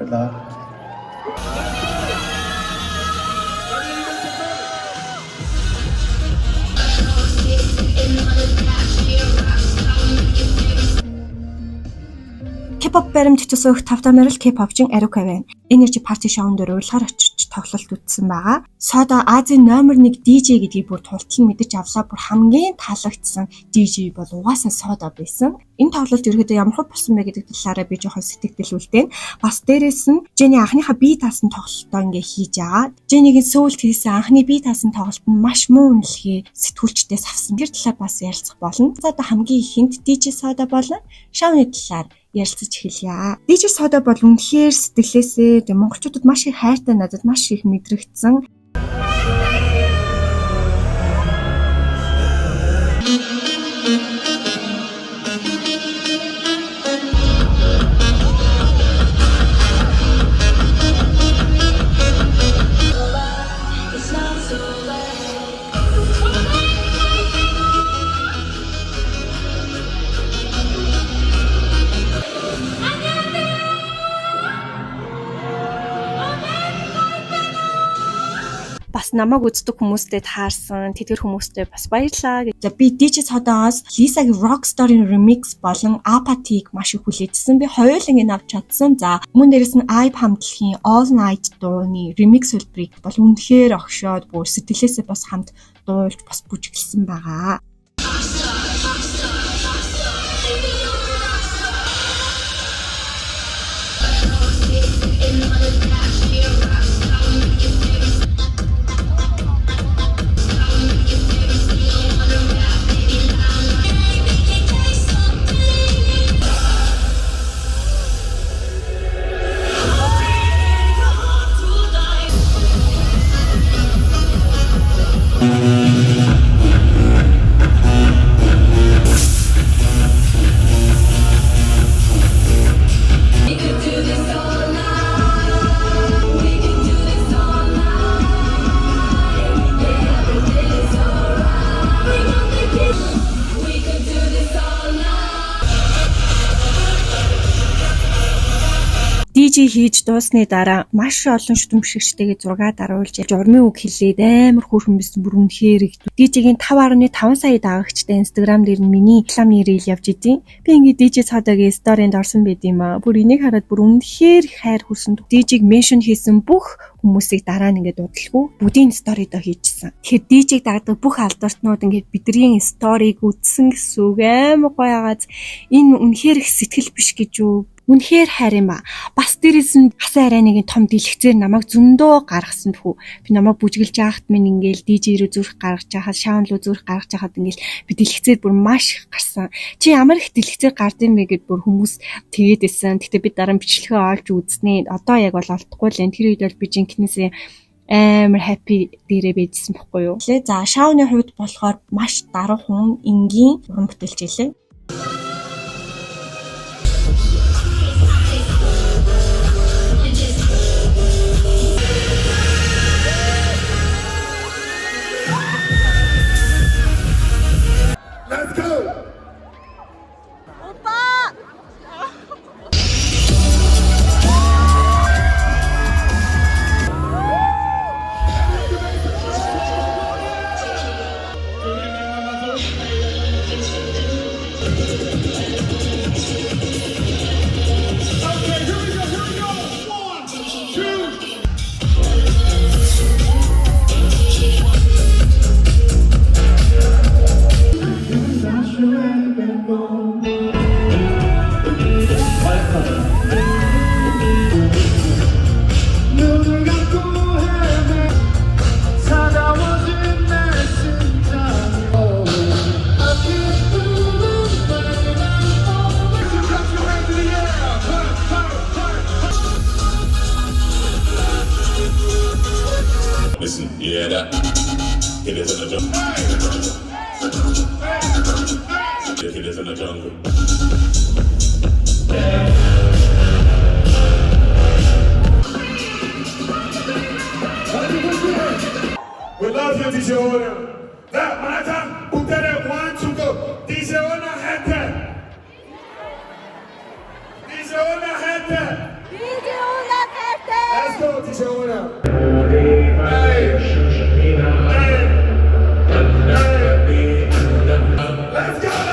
바랍니다. K-pop баримт төсөөх тавтамаар л K-pop-чин Aruka байна. Energy Party Show-н дээр урьлахаар очиж тоглолт үзсэн байгаа. Soda Азийн номер 1 DJ гэдгийг бүр тултал мэдэж авлаа. Бүр хамгийн таалагдсан DJ бол угаасаа Soda байсан. Энэ тоглолт ерөөдөө ямар хөө болсон бэ гэдэг талаараа би жоохон сэтгэлдэлүүлтэй. Бас дээрээс нь Jenny анхныхаа бие таасан тоглолтоо ингээ хийж байгаа. Jenny-гийн сөүлт хийсэн анхны бие таасан тоглолт нь маш муу үнэлгээ сэтгүүлчдээс авсан. Тэр талаар бас ярилцах болно. За одоо хамгийн ихэнд DJ Soda болон Show-ны талаар ярилцаж эхэлье. DJ Soda бол үнэхээр сэтгэлээсээ монголчуудад маш их хайртай, надад маш их мэдрэгдсэн. Бас намайг үздэг хүмүүстэй таарсан, тэтгэр хүмүүстэй бас баярлалаа. За би DJ Soda-аас Lisa-гийн Rockstar-ын remix болон Apathy-г маш их хүлээжсэн. Би хоёуланг нь авч чадсан. За мөн дээрэс нь IVE хамтлагийн All Night дууны remix хөлбөрийг бол үнэхээр огшоод бүр сэтгэлээсээ бас хамт дуулж бас бүжиглсэн байгаа. DJ хийж дуусны дараа маш олон шүтэмжигчтэйгээ зураг даруулж урмын үг хэлээд амар хөөрхөн бисэн бүр үнэхээр их. DJ-гийн 5.5 сая дагагчтай Instagram дээр нь миний рекламны рeel явж идэв. Би ингээд DJ Soda-гийн сторинд орсон байд юм аа. Бүр энийг хараад бүр үнэхээр их хайр хүрсэн. DJ-г меншн хийсэн бүх хүмүүсийг дараа нь ингээд дуудлаггүй бүдийн сторидо хийчихсэн. Тэгэхээр DJ-г дагдаг бүх алдарчнууд ингээд бидний сториг үзсэн гэсэн үг амар гоё агааз. Энэ үнэхээр их сэтгэл биш гэж юу? Үнэхээр хайр юм ба. Бас дээрээс нь хасаа арайныг том дэлгэцээр намайг зөндөө гаргасан тхүү. Би намайг бүжгэлж яахт минь ингээл DJ рүү зүрх гаргаж яхад, Shawn руу зүрх гаргаж яхад ингээл би дэлгэцээр бүр маш их гарсан. Чи ямар их дэлгэцээр гардыг бэ гэд бүр хүмүүс тэгээд исэн. Гэтэ би дараа нь бичлэгээ олж үзнэ. Одоо яг бол олдохгүй л энэ. Тэр үед бол би жинкнээсээ амар happy дээрээ байжсэн байхгүй юу. За Shawn-ы хувьд болохоор маш даруухан, энгийн уран бүтээлч хэлээ. Listen, you hear that? It is in the jungle. It is in the jungle. We love you, DJ Ona. That matter, Utere want to go. DJ Ona had that. DJ Ona had that. DJ Ona go, DJ Warrior. Hey. Let's go.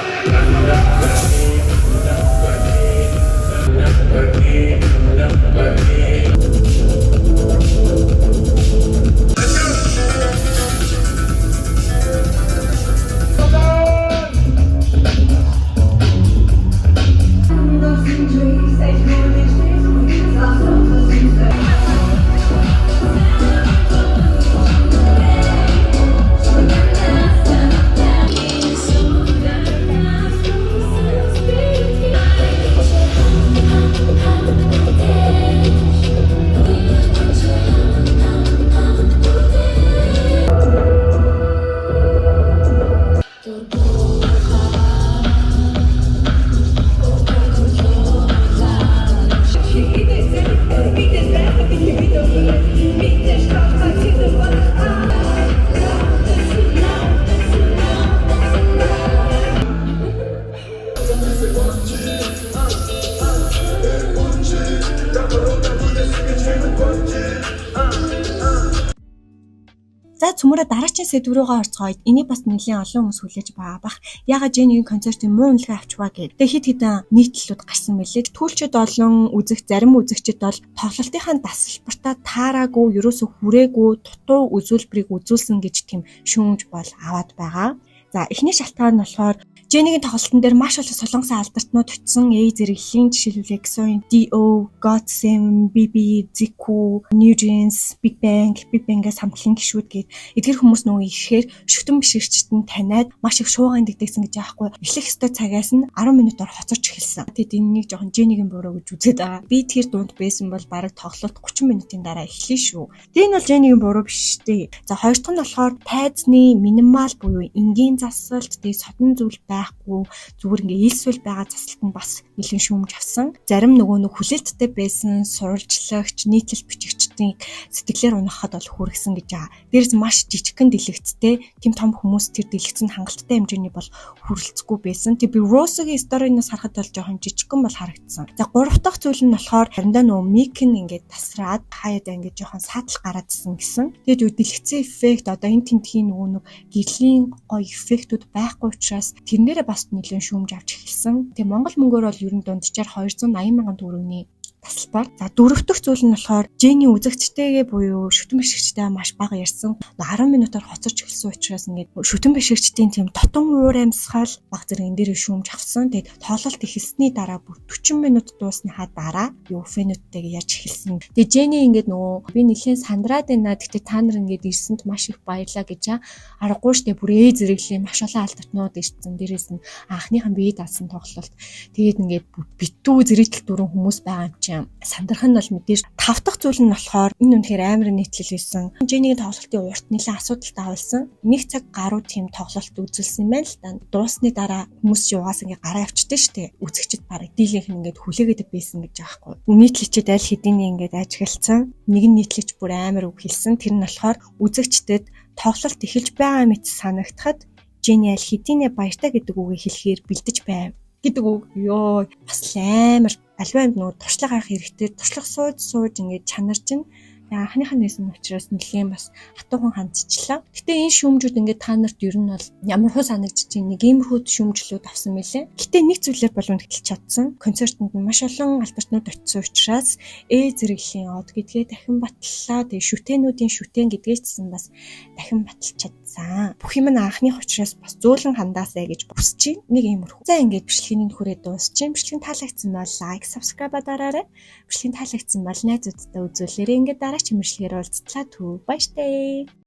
За цөмөрө дараагийн сэдв рүүгээ орцгоё. Энийг бас нэлийн олон хүмүүс хүлээж байгаа бах. Ягаад Jenny-ийн концертын муу үнэлгээ авч байгаа гэдэг хэд хэдэн нийтлэлүүд гарсан мэлээ. Түлчид олон зарим үзэгчид бол тоглолтынхаа дасгалбартаа таараагүй, ерөөсө хүрээгүй, дутуу үзүүлбэрийг үзүүлсэн гэж тийм шүүмж бол аваад байгаа. За эхний шалтгаан нь болохоор Jenny-ийн тоглолтын дээр маш олон солонгосын албартнууд очсон зэрэглэлийн жишээлбэл EXO-ийн D.O, GOT7, BB, Zico, NewJeans, Big Bang-аас хамтлан гişүүд гээд эдгээр хүмүүс нөгөө ихээр шүтэн биширчтэн таниад маш их шууган дэгдэгсэн гэж аахгүй. Эхлэх ёстой цагаас нь 10 минутаар хоцорч эхэлсэн. Тэгэд энэнийг жоохон Jenny-ийн буруу гэж үзээд байгаа. Би тэр дунд байсан бол бараг тоглолт 30 минутын дараа эхлэе шүү. Тэгээ нь бол Jenny-ийн буруу биш дээ. За хоёр дахь нь болохоор тайзны минимал буюу энгийн засалт, тэгээ содон зүйл байхгүй зүгээр ингээ ийсвэл байгаа засалт нь бас нэлээд шүүмж авсан. Зарим нөгөө хүлээлттэй байсан сурвалжлагч, нийтлэл бичигчдийн сэтгэлээр унахад бол хүргэсэн гэж байгаа. Дээрээс маш жижигхэн дэлгэцтэй тийм том хүмүүс тэр дэлгэцэнд хангалттай хэмжээний бол хүрэлцэхгүй байсан. Тэг би Rose-гийн сториноос харахад бол жоохон жижигхэн бол харагдсан. За гурав дахь зүйл нь болохоор хариндаа нөгөө мик нь ингээ тасраад хаяад ингээ жоохон саатал гараадсэн гэсэн. Тэгээд юу дэлгэцэн эффект одоо энэ тентхийн нөгөө гэрлийн гоё эффектүүд байхгүй учраас тэрнээрээ бас нэлээд шүүмж авч эхэлсэн. Тэгээ Монгол мөнгөөр бол ер нь дунджаар 280 мянган төгрөгийн тасалбар. За дөрөв дэх зүйл нь болохоор Jenny үзэгчтэйгээ буюу шүтэн бишигчтэй маш бага ярьсан. 10 минутаар хоцорч эхэлсэн учраас ингээд шүтэн бишигчдийн тийм дотон уур амьсгал баг зэрэг энэ дээр шүүмж авсан. Тэгээд тоглолт эхэлсний дараа 40 минут дуусныхаа дараа юу фэнүүдтэйгээ ярьж эхэлсэн. Тэгээд Jenny ингээд нөгөө би нэлийн сандраад байна. Гэхдээ та нар ингээд ирсэнд маш их баярлаа гэж аргагүй штэ бүр зэрэглэлийн маш олон алдартнууд ирсэн. Дээрээс нь анхныхан бие даасан тоглолт. Тэгээд ингээд битүү зэрэгтэл дөрвөн хүмүүс байгаа юм чинь сандрах нь бол мэдээж 5 дахь зүйл нь болохоор энэ үнэхээр амар нийтлэл байсан. Jenny-ийн тоглолтын урт нэлээд асуудалтай болсон. 1 цаг гаруй тийм тоглолт үзүүлсэн юм байна л да. Дуусны дараа хүмүүс юугаас ингээ гараа авчдээ штэ. Үзэгчд бараг дийлийнх нь ингээд хүлээгээд байсан гэж аахгүй. Нийтлэгчд аль хэдийн ингээд ажиглалцсан. Нэг нь нийтлэгч бүр амар үг хэлсэн. Тэр нь болохоор үзэгчдэд тоглолт эхэлж байгаа мэт санагдахад Jenny аль хэдийнэ баяртай гэдэг үгийг хэлэхээр бэлдэж байв гэдэг үг. Ёо бас амар альва юм нөгөө туршлага авах хэрэгтэй. Туршлага сууж ингээд чанар чинь анхныхаа нээсэн учраас нэлээд бас хатуухан хандчихлаа. Гэтэ энэ шүүмжүүд ингээд та нарт ер нь бол ямар хөө санагдчих чинь нэг иймэрхүү шүүмжлүүд авсан мэлээ. Гэтэ нэг зүйлээр бол үнэхээр чадсан. Концертод маш олон албартнууд очисон учраас зэрэглэлийн од гэдгээ дахин батллаа. Тэгээ шүтэнүүдийн шүтэн гэдгээ чсэн бас дахин баталж чадсан. Бүх юм нь анхных учраас бас зөөлөн хандаасаа гэж хүсэж байна. Нэг иймэрхүү. За ингээд бичлэгийн хүрээ дуусчих. Бичлэг таалагдсан бол лайк, subscribe дараарай. Бичлэг таалагдсан бол найзуудтай үзүүлээрэй. Ингээд дараач мэржлэгээр уулзтлаа. Түр баяртай.